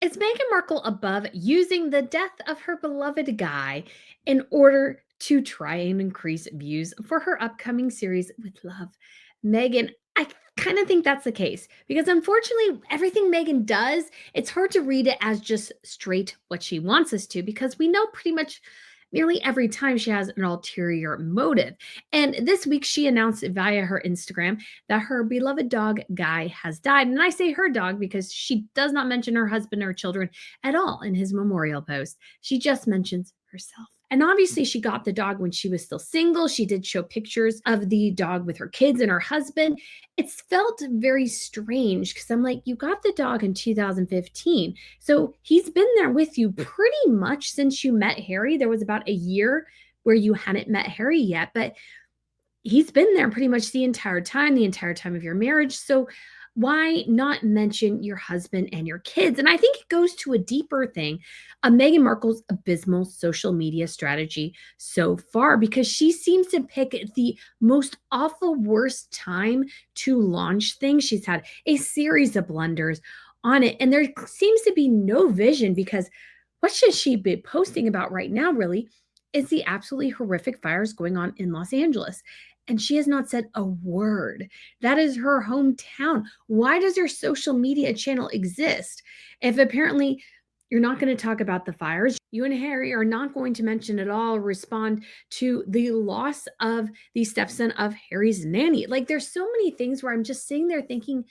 Is Meghan Markle above using the death of her beloved guy in order to try and increase views for her upcoming series with Love? Meghan, I kind of think that's the case because unfortunately, everything Meghan does, it's hard to read it as just straight what she wants us to because we know pretty much nearly every time she has an ulterior motive. And this week, she announced via her Instagram that her beloved dog, Guy, has died. And I say her dog because she does not mention her husband or children at all in his memorial post. She just mentions herself. And obviously, she got the dog when she was still single. She did show pictures of the dog with her kids and her husband. It's felt very strange because I'm like, you got the dog in 2015. So he's been there with you pretty much since you met Harry. There was about a year where you hadn't met Harry yet, but he's been there pretty much the entire time of your marriage. So why not mention your husband and your kids? And I think it goes to a deeper thing of Meghan Markle's abysmal social media strategy so far, because she seems to pick the most awful worst time to launch things. She's had a series of blunders on it, and there seems to be no vision because what should she be posting about right now, really, is the absolutely horrific fires going on in Los Angeles. And she has not said a word. That is her hometown. Why does her social media channel exist if apparently you're not going to talk about the fires? You and Harry are not going to mention at all or respond to the loss of the stepson of Harry's nanny. Like, there's so many things where I'm just sitting there thinking,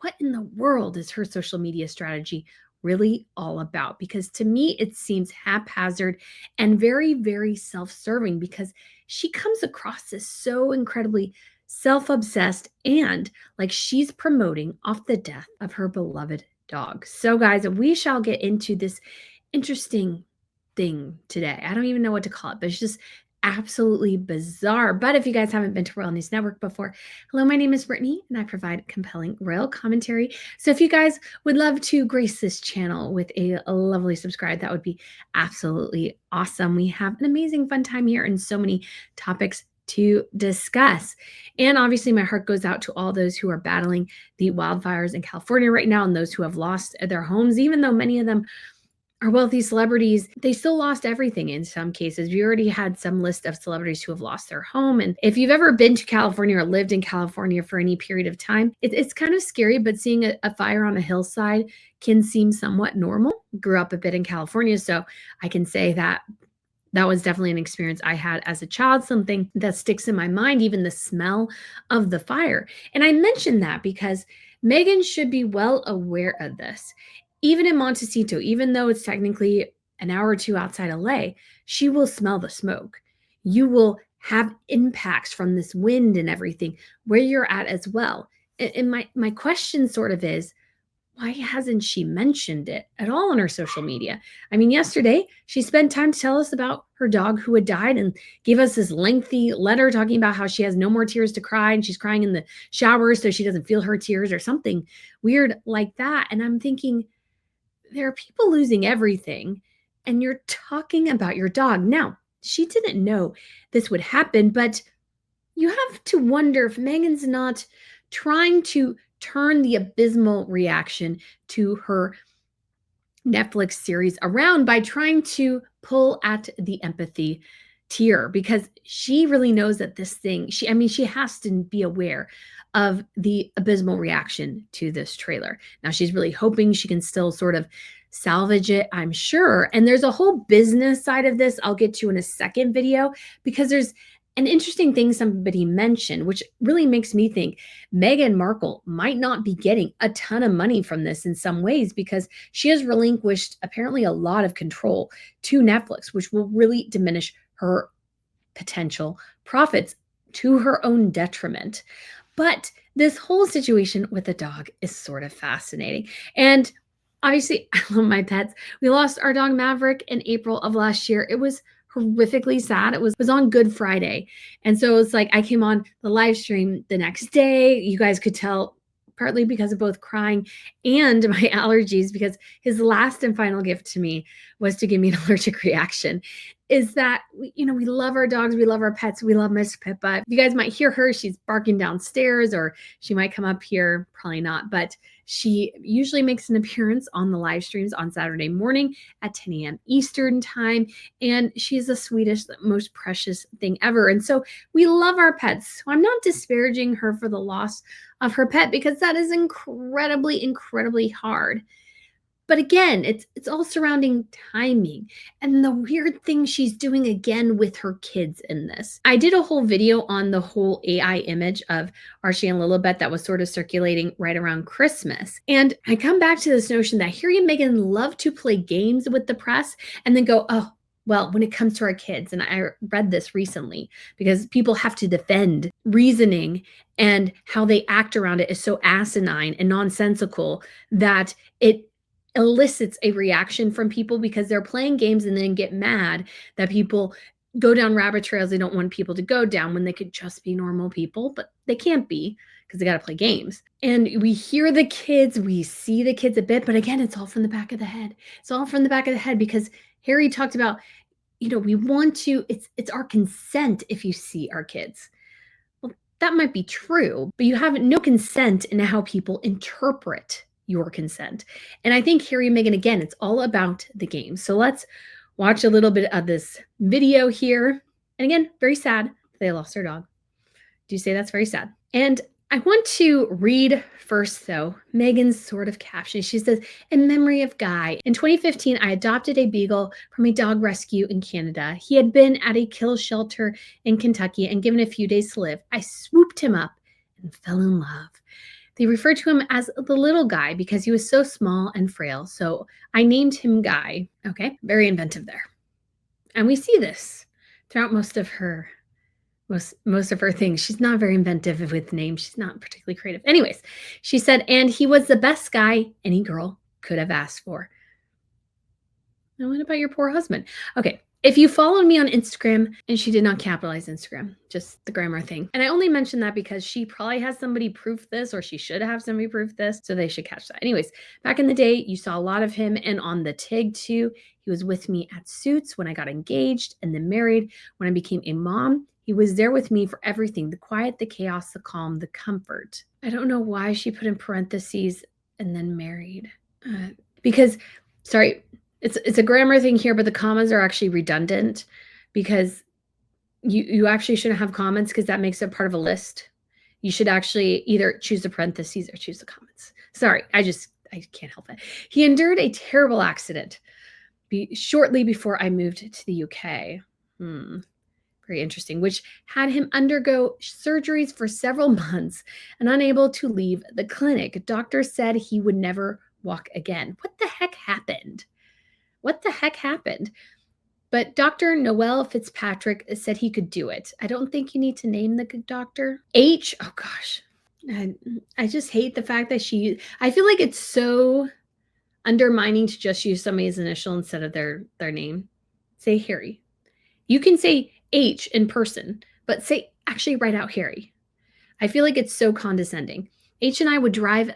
what in the world is her social media strategy really all about? Because to me, it seems haphazard and very, very self serving because she comes across as so incredibly self obsessed and like she's promoting off the death of her beloved dog. So, guys, we shall get into this interesting thing today. I don't even know what to call it, but it's just absolutely bizarre. But if you guys haven't been to Royal News Network before, hello, my name is Brittany, and I provide compelling royal commentary. So if you guys would love to grace this channel with a lovely subscribe, that would be absolutely awesome. We have an amazing fun time here and so many topics to discuss. And obviously, my heart goes out to all those who are battling the wildfires in California right now and those who have lost their homes, even though many of them are wealthy celebrities. They still lost everything in some cases. We already had some list of celebrities who have lost their home. And if you've ever been to California or lived in California for any period of time, it's kind of scary, but seeing a fire on a hillside can seem somewhat normal. Grew up a bit in California, so I can say that that was definitely an experience I had as a child, something that sticks in my mind, even the smell of the fire. And I mention that because Meghan should be well aware of this. Even in Montecito, even though it's technically an hour or two outside LA, she will smell the smoke. You will have impacts from this wind and everything where you're at as well. And my question sort of is, why hasn't she mentioned it at all on her social media? I mean, yesterday she spent time to tell us about her dog who had died and gave us this lengthy letter talking about how she has no more tears to cry and she's crying in the shower so she doesn't feel her tears or something weird like that. And I'm thinking, there are people losing everything, and you're talking about your dog. Now, she didn't know this would happen, but you have to wonder if Meghan's not trying to turn the abysmal reaction to her Netflix series around by trying to pull at the empathy tier, because she really knows that this thing, she has to be aware of the abysmal reaction to this trailer. Now she's really hoping she can still sort of salvage it, I'm sure. And there's a whole business side of this I'll get to in a second video, because there's an interesting thing somebody mentioned, which really makes me think Meghan Markle might not be getting a ton of money from this in some ways, because she has relinquished apparently a lot of control to Netflix, which will really diminish her potential profits to her own detriment. But this whole situation with the dog is sort of fascinating. And obviously, I love my pets. We lost our dog Maverick in April of last year. It was horrifically sad. It was on Good Friday. And so it's like I came on the live stream the next day. You guys could tell partly because of both crying and my allergies, because his last and final gift to me was to give me an allergic reaction. Is that, we love our dogs, we love our pets, we love Miss Pippa. You guys might hear her, she's barking downstairs, or she might come up here, probably not, but She usually makes an appearance on the live streams on Saturday morning at 10 a.m. Eastern time. And she is the sweetest, most precious thing ever. And so we love our pets. So I'm not disparaging her for the loss of her pet because that is incredibly, incredibly hard. But again, it's all surrounding timing and the weird thing she's doing again with her kids in this. I did a whole video on the whole AI image of Archie and Lilibet that was sort of circulating right around Christmas. And I come back to this notion that Harry and Meghan love to play games with the press and then go, oh, well, when it comes to our kids, and I read this recently because people have to defend reasoning and how they act around it is so asinine and nonsensical that it elicits a reaction from people because they're playing games and then get mad that people go down rabbit trails they don't want people to go down when they could just be normal people, but they can't be because they got to play games. And we hear the kids, we see the kids a bit, but again, it's all from the back of the head. It's all from the back of the head because Harry talked about, we want to, it's our consent if you see our kids. Well, that might be true, but you have no consent in how people interpret your consent. And I think Harry and Meghan, again, it's all about the game. So let's watch a little bit of this video here. And again, very sad they lost their dog. Do you say that's very sad? And I want to read first, though, Meghan's sort of caption. She says, in memory of Guy, in 2015, I adopted a beagle from a dog rescue in Canada. He had been at a kill shelter in Kentucky and given a few days to live. I swooped him up and fell in love. They referred to him as the little guy because he was so small and frail. So I named him Guy. Okay, very inventive there. And we see this throughout most of her things. She's not very inventive with names. She's not particularly creative. Anyways, she said, and he was the best guy any girl could have asked for. Now, what about your poor husband? Okay. If you followed me on Instagram, and she did not capitalize Instagram, just the grammar thing. And I only mention that because she probably has somebody proof this, or she should have somebody proof this, so they should catch that. Anyways, back in the day, you saw a lot of him, and on the TIG too. He was with me at Suits when I got engaged and then married. When I became a mom, he was there with me for everything, the quiet, the chaos, the calm, the comfort. I don't know why she put in parentheses and then married. Because, sorry, it's a grammar thing here, but the commas are actually redundant because you actually shouldn't have comments because that makes it part of a list. You should actually either choose the parentheses or choose the comments. Sorry, I can't help it. He endured a terrible accident shortly before I moved to the UK. Very interesting, which had him undergo surgeries for several months and unable to leave the clinic. Doctors said he would never walk again. What the heck happened? What the heck happened? But Dr. Noel Fitzpatrick said he could do it. I don't think you need to name the good doctor. H, oh gosh. I just hate the fact that I feel like it's so undermining to just use somebody's initial instead of their name. Say Harry. You can say H in person, but actually write out Harry. I feel like it's so condescending. H and I would drive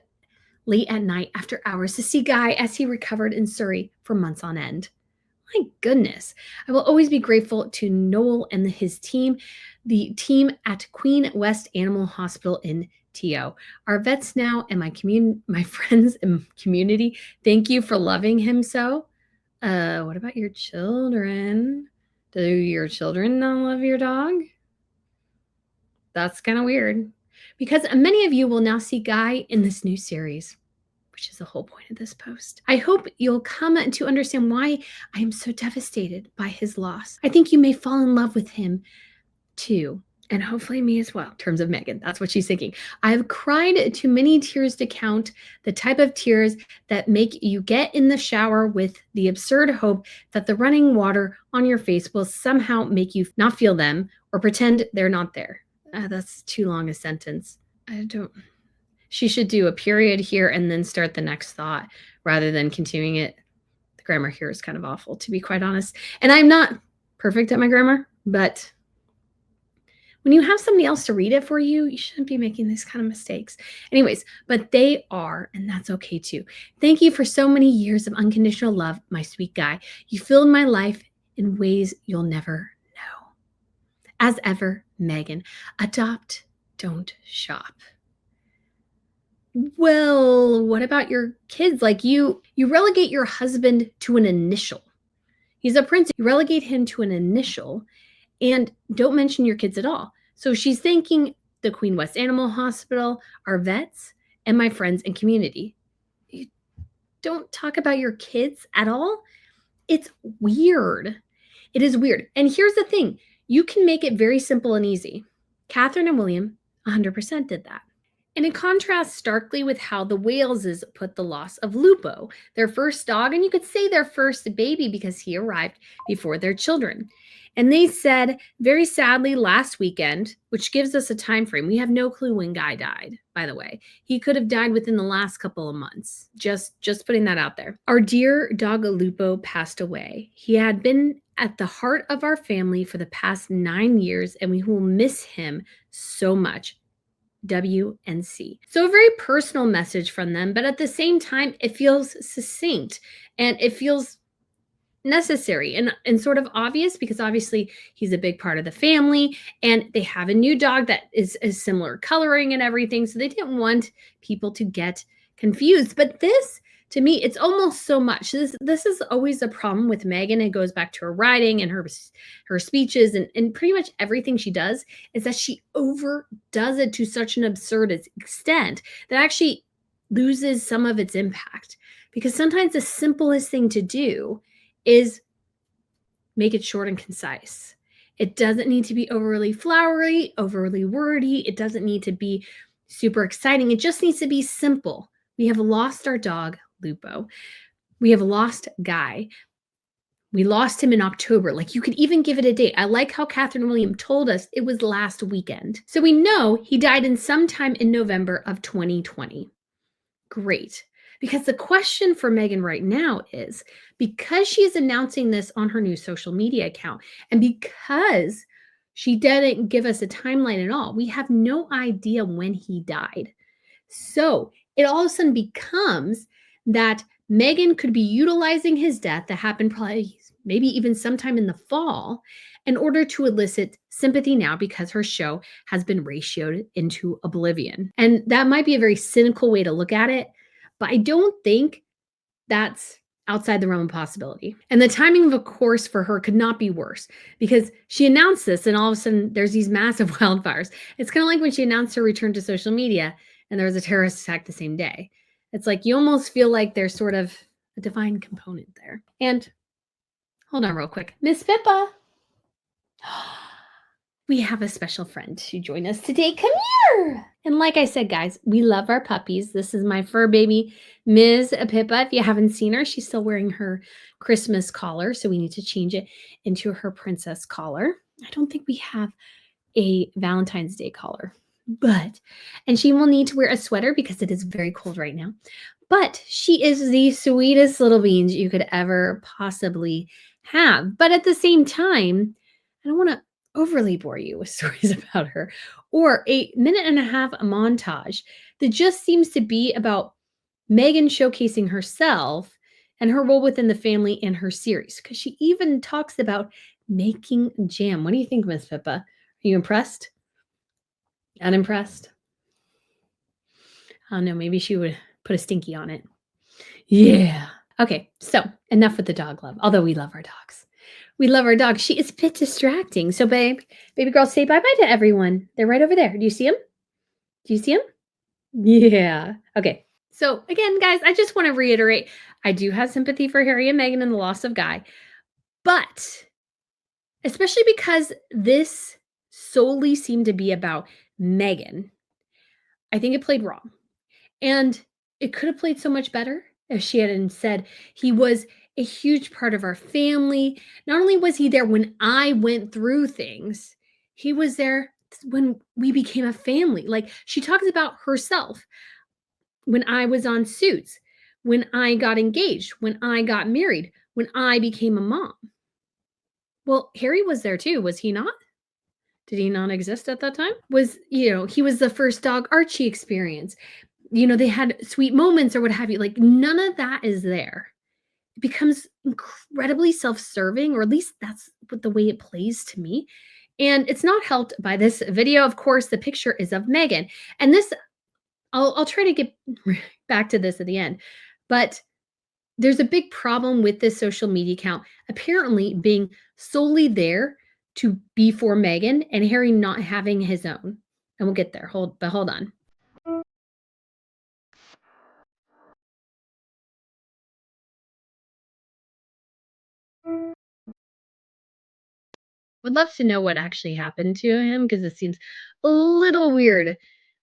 late at night after hours to see Guy as he recovered in Surrey for months on end. My goodness. I will always be grateful to Noel and his team, the team at Queen West Animal Hospital in TO. Our vets now and my friends and community, thank you for loving him so. What about your children? Do your children not love your dog? That's kind of weird. Because many of you will now see Guy in this new series, which is the whole point of this post. I hope you'll come to understand why I am so devastated by his loss. I think you may fall in love with him too, and hopefully me as well, in terms of Meghan. That's what she's thinking. I have cried too many tears to count, the type of tears that make you get in the shower with the absurd hope that the running water on your face will somehow make you not feel them or pretend they're not there. That's too long a sentence. She should do a period here and then start the next thought rather than continuing it. The grammar here is kind of awful, to be quite honest. And I'm not perfect at my grammar, but when you have somebody else to read it for you, you shouldn't be making these kind of mistakes. Anyways, but they are, and that's okay too. Thank you for so many years of unconditional love, my sweet Guy. You filled my life in ways you'll never know. As ever, Meghan, adopt, don't shop. Well, what about your kids? Like you relegate your husband to an initial. He's a prince. You relegate him to an initial and don't mention your kids at all. So she's thanking the Queen West Animal Hospital, our vets, and my friends and community. You don't talk about your kids at all? It's weird. It is weird. And here's the thing, you can make it very simple and easy. Catherine and William 100% did that. And it contrasts starkly with how the Waleses put the loss of Lupo, their first dog, and you could say their first baby because he arrived before their children. And they said, very sadly, last weekend, which gives us a time frame. We have no clue when Guy died, by the way. He could have died within the last couple of months. Just putting that out there. Our dear dog Lupo passed away. He had been at the heart of our family for the past 9 years, and we will miss him so much. WNC. So a very personal message from them, but at the same time, it feels succinct and it feels necessary and sort of obvious because obviously he's a big part of the family and they have a new dog that is similar coloring and everything. So they didn't want people to get confused. But this, to me, it's almost so much. This is always a problem with Meghan. It goes back to her writing and her speeches and pretty much everything she does is that she overdoes it to such an absurd extent that actually loses some of its impact. Because sometimes the simplest thing to do is make it short and concise. It doesn't need to be overly flowery, overly wordy. It doesn't need to be super exciting. It just needs to be simple. We have lost our dog, Lupo. We have lost Guy. We lost him in October. Like you could even give it a date. I like how Catherine William told us it was last weekend. So we know he died in sometime in November of 2020. Great. Because the question for Meghan right now is, because she is announcing this on her new social media account, and because she didn't give us a timeline at all, we have no idea when he died. So it all of a sudden becomes that Meghan could be utilizing his death that happened probably maybe even sometime in the fall in order to elicit sympathy now because her show has been ratioed into oblivion. And that might be a very cynical way to look at it, but I don't think that's outside the realm of possibility. And the timing, of course, for her could not be worse because she announced this and all of a sudden there's these massive wildfires. It's kind of like when she announced her return to social media and there was a terrorist attack the same day. It's like you almost feel like there's sort of a divine component there. And hold on real quick. Miss Pippa. We have a special friend to join us today. Come here. And like I said, guys, we love our puppies. This is my fur baby, Ms. Pippa. If you haven't seen her, she's still wearing her Christmas collar. So we need to change it into her princess collar. I don't think we have a Valentine's Day collar, and she will need to wear a sweater because it is very cold right now. But she is the sweetest little beans you could ever possibly have. But at the same time, I don't want to overly bore you with stories about her or a minute and a half montage that just seems to be about Meghan showcasing herself and her role within the family in her series. Because she even talks about making jam. What do you think, Miss Pippa? Are you impressed? Unimpressed? I don't know. Maybe she would put a stinky on it. Yeah. Okay. So enough with the dog love. Although we love our dogs. We love our dog. She is a bit distracting. So baby girl, say bye-bye to everyone. They're right over there. Do you see them? Do you see them? Yeah. Okay. So again, guys, I just want to reiterate, I do have sympathy for Harry and Meghan and the loss of Guy, but especially because this solely seemed to be about Meghan, I think it played wrong. And it could have played so much better if she hadn't said he was a huge part of our family. Not only was he there when I went through things, he was there when we became a family. Like she talks about herself when I was on Suits, when I got engaged, when I got married, when I became a mom. Well, Harry was there too, was he not? Did he not exist at that time? He was the first dog Archie experience. They had sweet moments or what have you. Like none of that is there. It becomes incredibly self-serving, or at least that's what the way it plays to me. And it's not helped by this video. Of course, the picture is of Meghan. And this I'll try to get back to this at the end. But there's a big problem with this social media account apparently being solely there to be for Meghan and Harry not having his own. And we'll get there. Hold on. Would love to know what actually happened to him because it seems a little weird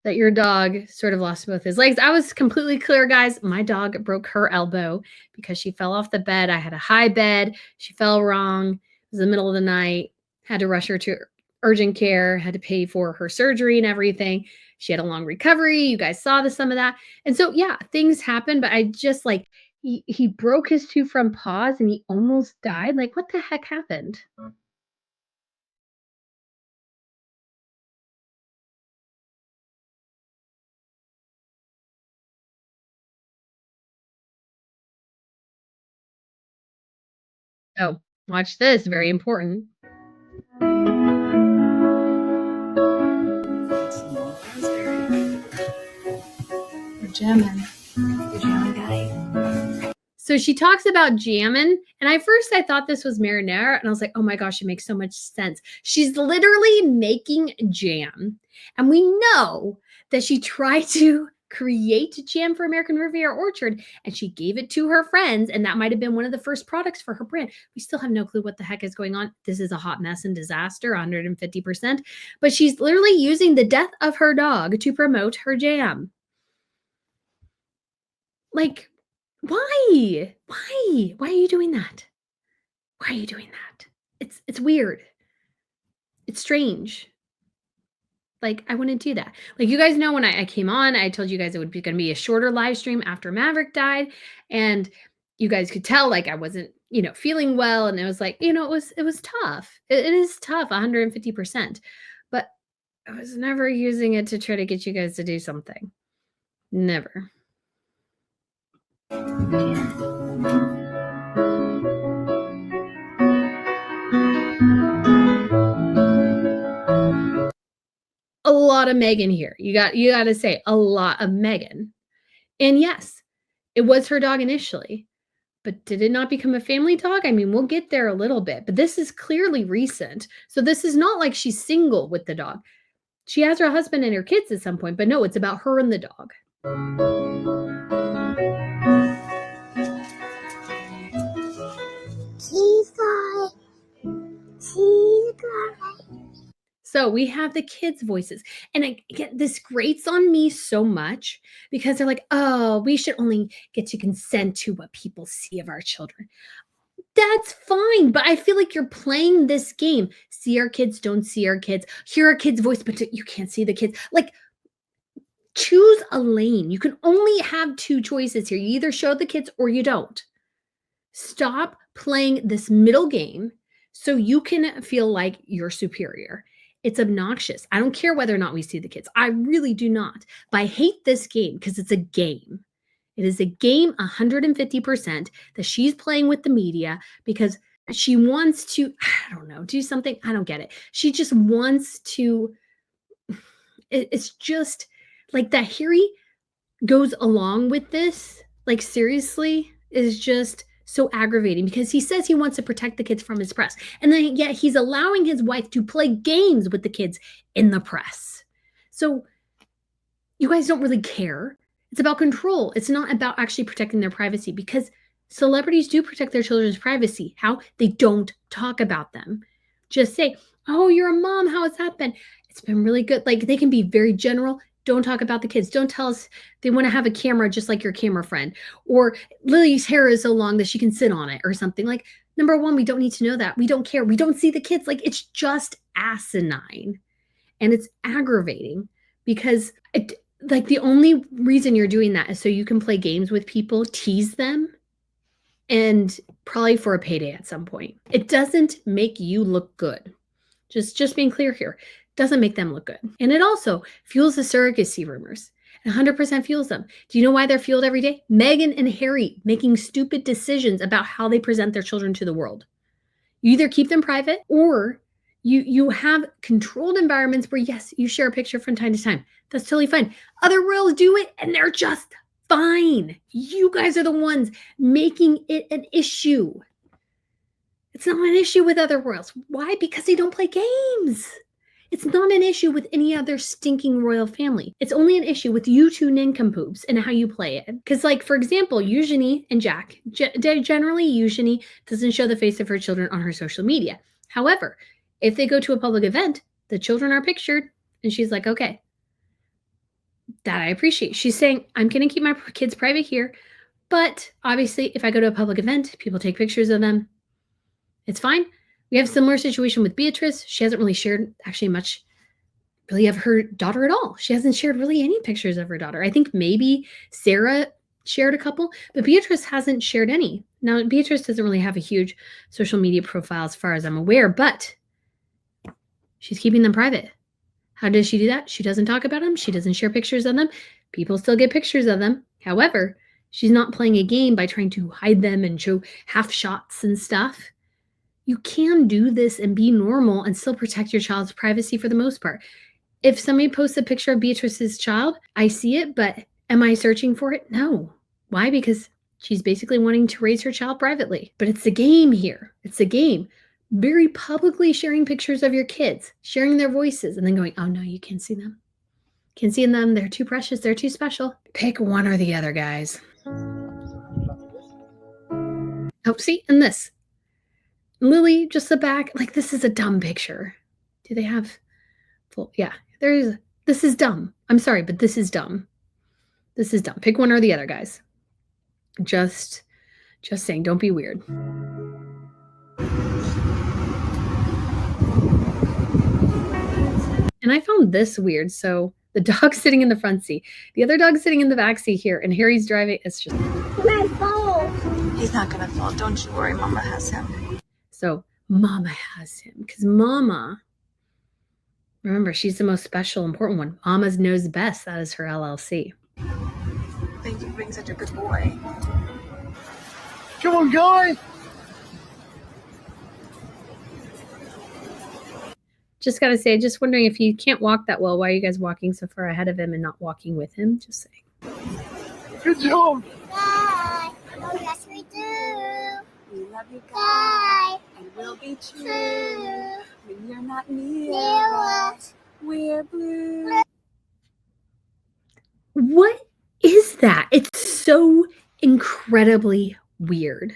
that your dog sort of lost both his legs. I was completely clear, guys. My dog broke her elbow because she fell off the bed. I had a high bed. She fell wrong. It was the middle of the night. Had to rush her to urgent care, had to pay for her surgery and everything. She had a long recovery. You guys saw some of that. And so, yeah, things happen, but I just like, he broke his two front paws and he almost died. Like, what the heck happened? Oh, watch this. Very important. We're jamming. We're jamming, guy. So she talks about jamming, and I thought this was marinara, and I was like, oh my gosh, it makes so much sense. She's literally making jam, and we know that she tried to create jam for American Riviera Orchard, and she gave it to her friends, and that might have been one of the first products for her brand. We still have no clue what the heck is going on. This is a hot mess and disaster, 150%, but she's literally using the death of her dog to promote her jam. Like, why? Why are you doing that? Why are you doing that? It's weird. It's strange. Like, I wouldn't do that. Like, you guys know when I came on, I told you guys it would be gonna be a shorter live stream after Maverick died, and you guys could tell, like, I wasn't, feeling well, and it was like, it was tough. It is tough, 150%, but I was never using it to try to get you guys to do something. Never. A lot of Meghan here. You got to say a lot of Meghan. And yes, it was her dog initially, but did it not become a family dog? I mean, we'll get there a little bit, but this is clearly recent. So this is not like she's single with the dog. She has her husband and her kids at some point, but no, it's about her and the dog. Cheese guy. Cheese guy. So we have the kids' voices. And I get this grates on me so much because they're like, oh, we should only get to consent to what people see of our children. That's fine, but I feel like you're playing this game. See our kids, don't see our kids. Hear our kids' voice, but you can't see the kids. Like, choose a lane. You can only have two choices here. You either show the kids or you don't. Stop playing this middle game so you can feel like you're superior. It's obnoxious. I don't care whether or not we see the kids. I really do not. But I hate this game because it's a game. It is a game 150% that she's playing with the media because she wants to, I don't know, do something. I don't get it. She just wants to, it's just like that Harry goes along with this, like seriously, is just so aggravating because he says he wants to protect the kids from his press. And then yet he's allowing his wife to play games with the kids in the press. So you guys don't really care. It's about control. It's not about actually protecting their privacy because celebrities do protect their children's privacy. How? They don't talk about them. Just say, oh, you're a mom. How has that been? It's been really good. Like they can be very general. Don't talk about the kids. Don't tell us they want to have a camera just like your camera friend. Or Lily's hair is so long that she can sit on it or something. Like, number one, we don't need to know that. We don't care. We don't see the kids. Like, it's just asinine. And it's aggravating because like the only reason you're doing that is so you can play games with people, tease them, and probably for a payday at some point. It doesn't make you look good. Just being clear here. Doesn't make them look good. And it also fuels the surrogacy rumors. 100% fuels them. Do you know why they're fueled every day? Meghan and Harry making stupid decisions about how they present their children to the world. You either keep them private or You have controlled environments where, yes, you share a picture from time to time. That's totally fine. Other royals do it and they're just fine. You guys are the ones making it an issue. It's not an issue with other royals. Why? Because they don't play games. It's not an issue with any other stinking royal family. It's only an issue with you two nincompoops and how you play it. Because, like, for example, Eugenie and Jack, generally Eugenie doesn't show the face of her children on her social media. However, if they go to a public event, the children are pictured, and she's like, okay, that I appreciate. She's saying, I'm going to keep my kids private here, but obviously if I go to a public event, people take pictures of them. It's fine. We have a similar situation with Beatrice. She hasn't really shared actually much really of her daughter at all. She hasn't shared really any pictures of her daughter. I think maybe Sarah shared a couple, but Beatrice hasn't shared any. Now, Beatrice doesn't really have a huge social media profile as far as I'm aware, but she's keeping them private. How does she do that? She doesn't talk about them. She doesn't share pictures of them. People still get pictures of them. However, she's not playing a game by trying to hide them and show half shots and stuff. You can do this and be normal and still protect your child's privacy for the most part. If somebody posts a picture of Beatrice's child, I see it, but am I searching for it? No. Why? Because she's basically wanting to raise her child privately. But it's a game here. It's a game. Very publicly sharing pictures of your kids, sharing their voices, and then going, oh no, you can't see them. Can't see them. They're too precious. They're too special. Pick one or the other, guys. Oh, see, and this. Lily, just the back. Like, this is a dumb picture. Do they have full? Yeah, this is dumb. I'm sorry, but this is dumb. This is dumb. Pick one or the other, guys. Just saying, don't be weird. And I found this weird. So the dog's sitting in the front seat. The other dog's sitting in the back seat here. And Harry's driving. It's just... My fall. He's not going to fall. Don't you worry. Mama has him. So Mama has him. Because Mama, remember, she's the most special, important one. Mama knows best. That is her LLC. Thank you for being such a good boy. Come on, guys. Just got to say, just wondering if you can't walk that well, why are you guys walking so far ahead of him and not walking with him? Just saying. Good job. Bye. Oh, yes, we do. We love you Bye. and we'll be true. True. When you're not near Near us, we're blue. What is that? It's so incredibly weird.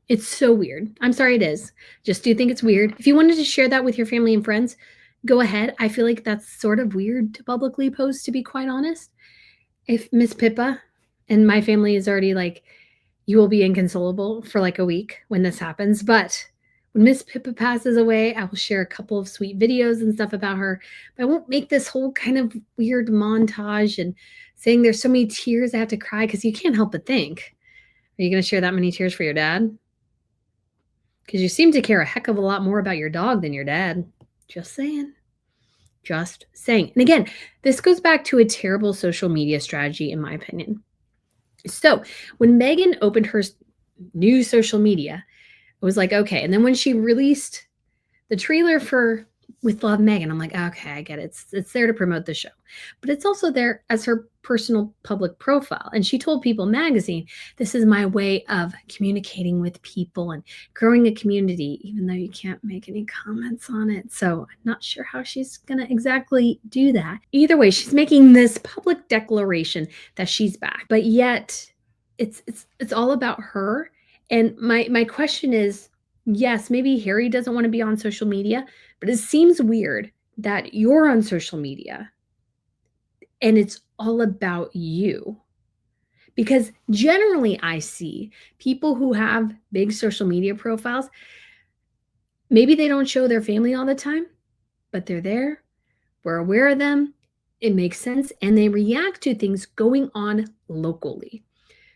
It's so weird. I'm sorry, it is. Just do think it's weird. If you wanted to share that with your family and friends, go ahead. I feel like that's sort of weird to publicly post, to be quite honest. If Miss Pippa and my family is already like, you will be inconsolable for like a week when this happens. But when Miss Pippa passes away, I will share a couple of sweet videos and stuff about her. But I won't make this whole kind of weird montage and saying there's so many tears I have to cry, because you can't help but think, are you going to share that many tears for your dad? Because you seem to care a heck of a lot more about your dog than your dad. Just saying. Just saying. And again, this goes back to a terrible social media strategy, in my opinion. So when Meghan opened her new social media, it was like, okay. And then when she released the trailer for With Love Meghan, I'm like, okay, I get it. It's there to promote the show. But it's also there as her personal public profile. And she told People magazine, this is my way of communicating with people and growing a community, even though you can't make any comments on it. So I'm not sure how she's going to exactly do that. Either way, she's making this public declaration that she's back. But yet it's all about her. And my question is, yes, maybe Harry doesn't want to be on social media, but it seems weird that you're on social media and it's all about you. Because generally I see people who have big social media profiles, maybe they don't show their family all the time, but they're there. We're aware of them. It makes sense. And they react to things going on locally.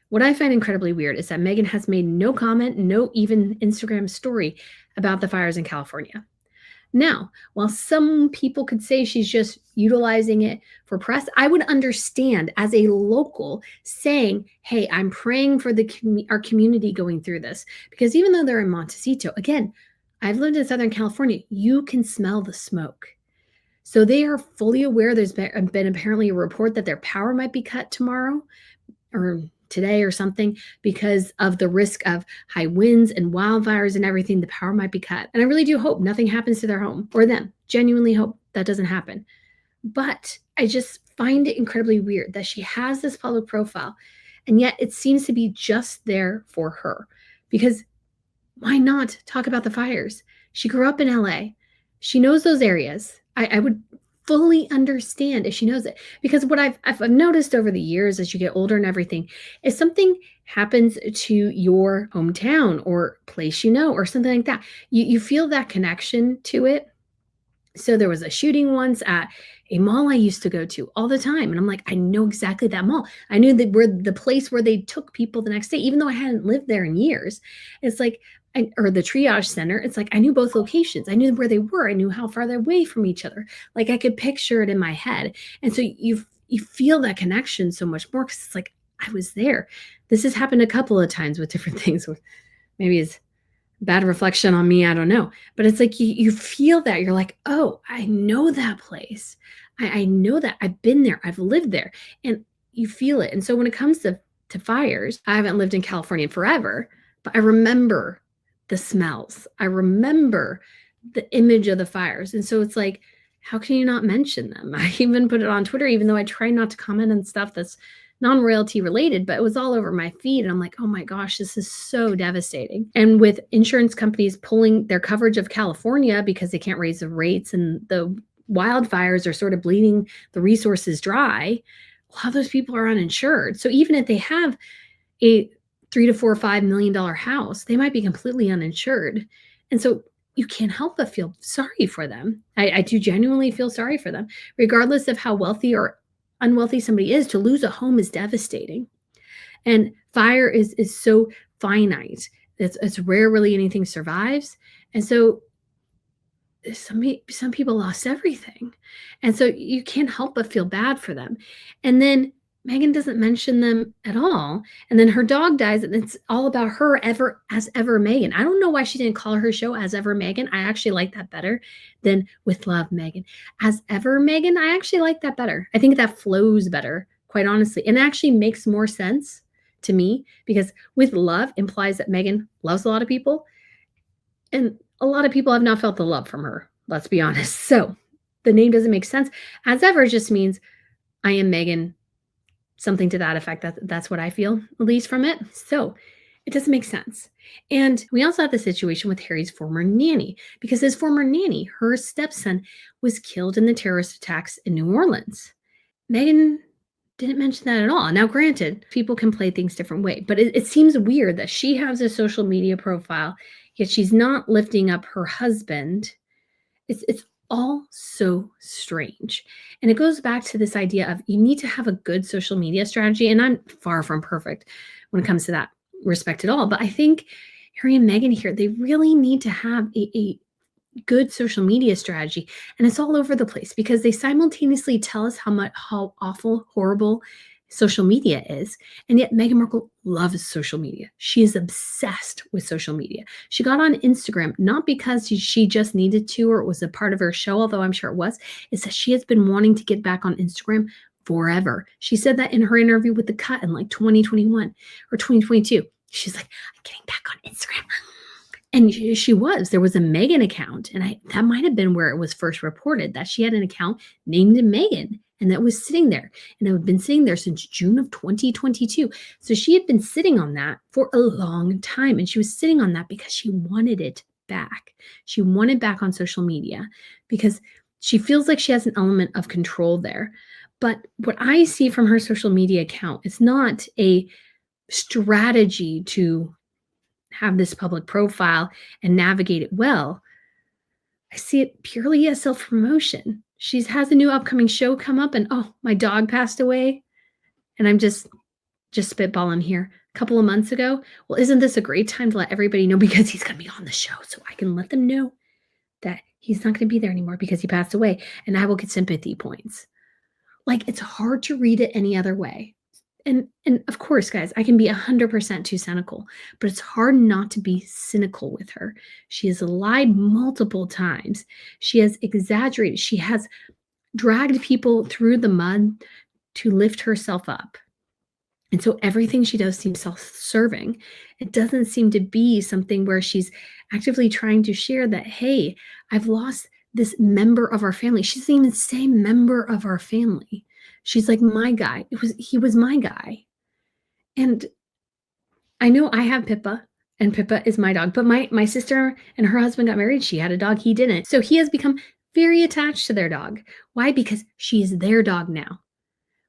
What I find incredibly weird is that Meghan has made no comment, no even Instagram story about the fires in California. Now, while some people could say she's just utilizing it for press, I would understand as a local saying, hey, I'm praying for our community going through this. Because even though they're in Montecito, again, I've lived in Southern California. You can smell the smoke. So they are fully aware. There's been apparently a report that their power might be cut tomorrow or today or something because of the risk of high winds and wildfires and everything. The power might be cut. And I really do hope nothing happens to their home or them. Genuinely hope that doesn't happen. But I just find it incredibly weird that she has this public profile, and yet it seems to be just there for her. Because why not talk about the fires? She grew up in LA. She knows those areas. I would fully understand if she knows it. Because what I've noticed over the years as you get older and everything is something happens to your hometown or place or something like that. You feel that connection to it. So there was a shooting once at a mall I used to go to all the time. And I'm like, I know exactly that mall. I knew that we're the place where they took people the next day, even though I hadn't lived there in years. It's like, or the triage center. It's like, I knew both locations. I knew where they were. I knew how far they're away from each other. Like I could picture it in my head. And so you feel that connection so much more because it's like, I was there. This has happened a couple of times with different things. Maybe it's bad reflection on me. I don't know. But it's like you feel that. You're like, oh, I know that place. I know that. I've been there. I've lived there. And you feel it. And so when it comes to fires, I haven't lived in California in forever, but I remember the smells. I remember the image of the fires. And so it's like, how can you not mention them? I even put it on Twitter, even though I try not to comment on stuff that's non-royalty related, but it was all over my feed. And I'm like, oh my gosh, this is so devastating. And with insurance companies pulling their coverage of California because they can't raise the rates and the wildfires are sort of bleeding the resources dry, a lot of those people are uninsured. So even if they have a $3 to $4 or $5 million house, they might be completely uninsured. And so you can't help but feel sorry for them. I do genuinely feel sorry for them, regardless of how wealthy or unwealthy somebody is. To lose a home is devastating. And fire is so finite. It's rare really anything survives. And so some people lost everything. And so you can't help but feel bad for them. And then Meghan doesn't mention them at all. And then her dog dies, and it's all about her as ever Meghan. I don't know why she didn't call her show As Ever Meghan. I actually like that better than With Love Meghan. As Ever Meghan, I actually like that better. I think that flows better, quite honestly. And it actually makes more sense to me because With Love implies that Meghan loves a lot of people. And a lot of people have not felt the love from her, let's be honest. So the name doesn't make sense. As Ever just means I am Meghan. Something to that effect. That's what I feel, at least from it. So it doesn't make sense. And we also had the situation with Harry's former nanny, because his former nanny, her stepson, was killed in the terrorist attacks in New Orleans. Meghan didn't mention that at all. Now, granted, people can play things different way, but it seems weird that she has a social media profile, yet she's not lifting up her husband. It's all so strange. And it goes back to this idea of you need to have a good social media strategy. And I'm far from perfect when it comes to that respect at all. But I think Harry and Meghan here, they really need to have a good social media strategy. And it's all over the place because they simultaneously tell us how awful, horrible social media is. And yet Meghan Markle loves social media. She is obsessed with social media. She got on Instagram, not because she just needed to, or it was a part of her show, although I'm sure it was. It's that she has been wanting to get back on Instagram forever. She said that in her interview with The Cut in like 2021 or 2022. She's like, I'm getting back on Instagram. And she was. There was a Meghan account, and that might have been where it was first reported that she had an account named Meghan. And that was sitting there. And it had been sitting there since June of 2022. So she had been sitting on that for a long time. And she was sitting on that because she wanted it back. She wanted back on social media because she feels like she has an element of control there. But what I see from her social media account is not a strategy to have this public profile and navigate it well. I see it purely as self-promotion. She has a new upcoming show come up, and oh, my dog passed away. And I'm just spitballing here. A couple of months ago. Well, isn't this a great time to let everybody know, because he's going to be on the show, so I can let them know that he's not going to be there anymore because he passed away, and I will get sympathy points. Like, it's hard to read it any other way. And of course, guys, I can be 100% too cynical, but it's hard not to be cynical with her. She has lied multiple times. She has exaggerated. She has dragged people through the mud to lift herself up. And so everything she does seems self-serving. It doesn't seem to be something where she's actively trying to share that, hey, I've lost this member of our family. She doesn't even say member of our family. She's like, my guy. He was my guy. And I know I have Pippa, and Pippa is my dog, but my sister and her husband got married. She had a dog, he didn't. So he has become very attached to their dog. Why? Because she is their dog now.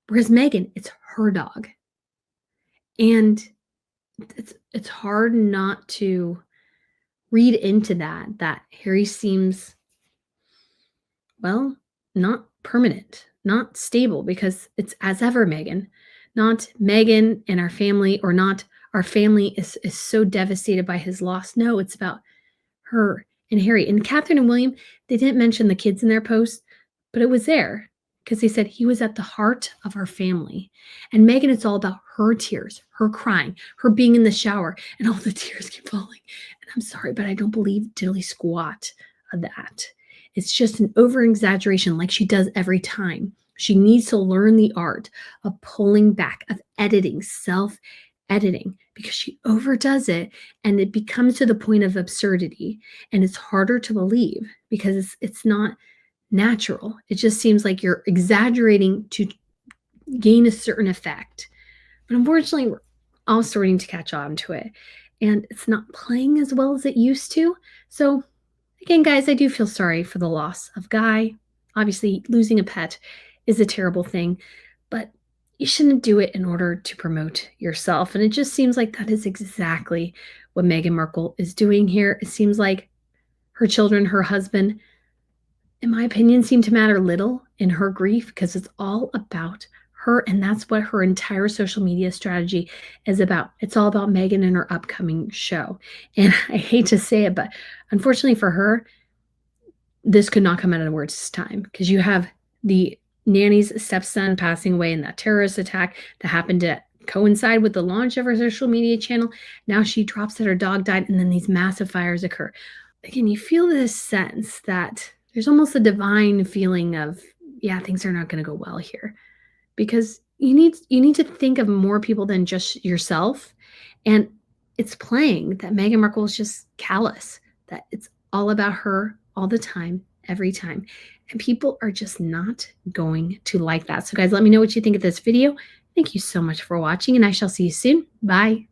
Whereas Meghan, it's her dog. And it's hard not to read into that Harry seems, well, not permanent, not stable, because it's as ever Meghan, not Meghan and our family, or not our family is so devastated by his loss. No, it's about her and Harry. And Catherine and William, they didn't mention the kids in their post, but it was there because they said he was at the heart of our family. And Meghan, it's all about her tears, her crying, her being in the shower, and all the tears keep falling. And I'm sorry, but I don't believe diddly squat of that. It's just an over-exaggeration like she does every time. She needs to learn the art of pulling back, of editing, self-editing, because she overdoes it and it becomes to the point of absurdity. And it's harder to believe because it's not natural. It just seems like you're exaggerating to gain a certain effect. But unfortunately, we're all starting to catch on to it. And it's not playing as well as it used to. So again, guys, I do feel sorry for the loss of Guy. Obviously, losing a pet is a terrible thing, but you shouldn't do it in order to promote yourself. And it just seems like that is exactly what Meghan Markle is doing here. It seems like her children, her husband, in my opinion, seem to matter little in her grief because it's all about her. And that's what her entire social media strategy is about. It's all about Meghan and her upcoming show. And I hate to say it, but unfortunately for her, this could not come out of the words this time because you have the nanny's stepson passing away in that terrorist attack that happened to coincide with the launch of her social media channel. Now she drops that her dog died, and then these massive fires occur. Again, you feel this sense that there's almost a divine feeling of, yeah, things are not going to go well here, because you need to think of more people than just yourself. And it's playing that Meghan Markle is just callous, that it's all about her all the time, every time. And people are just not going to like that. So guys, let me know what you think of this video. Thank you so much for watching, and I shall see you soon. Bye.